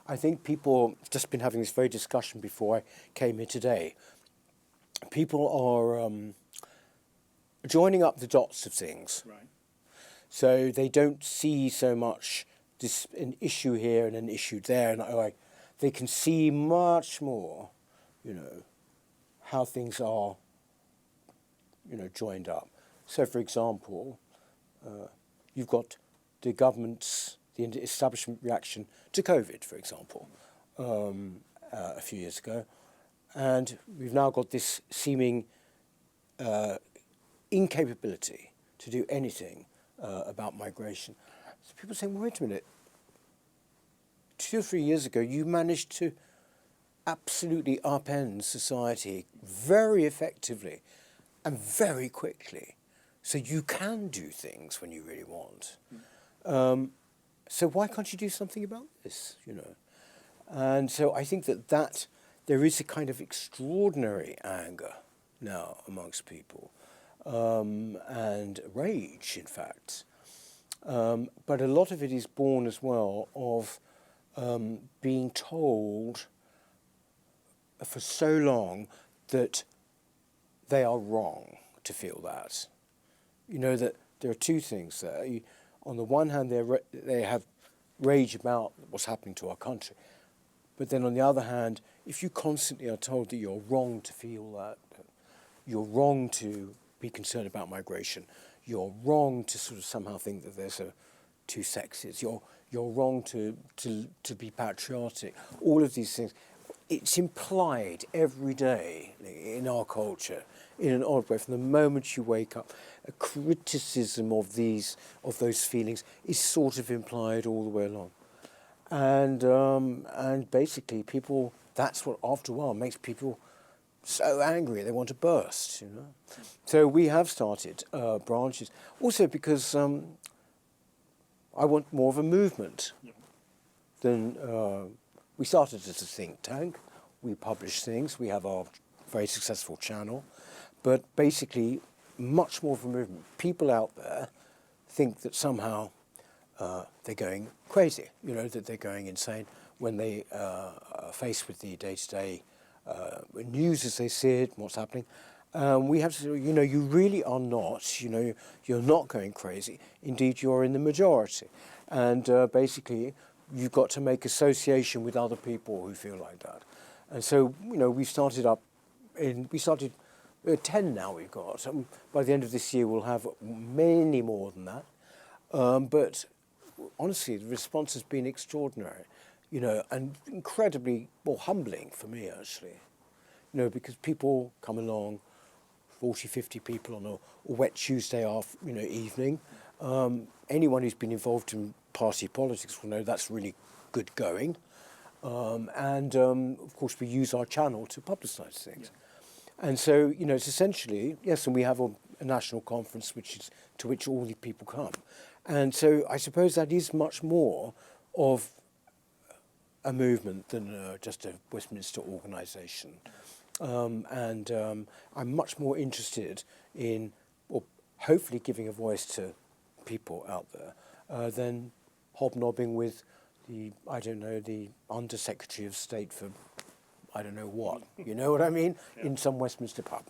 I think people, just been having this very discussion before I came here today, people are joining up the dots of things. Right. So they don't see so much an issue here and an issue there, and they can see much more, how things are, joined up. So, for example, you've got the government's, the establishment reaction to COVID, for example, a few years ago, and we've now got this seeming incapability to do anything about migration. So people are saying, well, wait a minute, 2 or 3 years ago, you managed to absolutely upend society very effectively and very quickly. So you can do things when you really want. So why can't you do something about this, And so I think that there is a kind of extraordinary anger now amongst people, and rage, in fact. But a lot of it is born as well of being told for so long that they are wrong to feel that. That there are two things there. On the one hand, they have rage about what's happening to our country. But then on the other hand, if you constantly are told that you're wrong to feel that, you're wrong to be concerned about migration, you're wrong to sort of somehow think that there's two sexes, you're wrong to be patriotic, all of these things, it's implied every day in our culture, in an odd way, from the moment you wake up. A criticism of those feelings is sort of implied all the way along. And basically people, that's what after a while makes people so angry they want to burst, So we have started branches, also because I want more of a movement than we started as a think tank. We publish things. We have our very successful channel. But basically, much more of a movement. People out there think that somehow they're going crazy, that they're going insane when they are faced with the day-to-day news as they see it, what's happening. We have to say, you really are not, you're not going crazy. Indeed, you're in the majority. And basically, you've got to make association with other people who feel like that. And so, we started 10 now we've got. By the end of this year, we'll have many more than that. But honestly, the response has been extraordinary, and incredibly, humbling for me, actually. Because people come along, 40, 50 people on a wet Tuesday evening. Anyone who's been involved in party politics will know that's really good going. And of course, we use our channel to publicise things. Yeah. And so, it's essentially, yes, and we have a national conference to which all the people come. And so I suppose that is much more of a movement than just a Westminster organisation. And I'm much more interested in, hopefully giving a voice to people out there than hobnobbing with the Under Secretary of State for I don't know what. You know what I mean? Yeah. In some Westminster pub.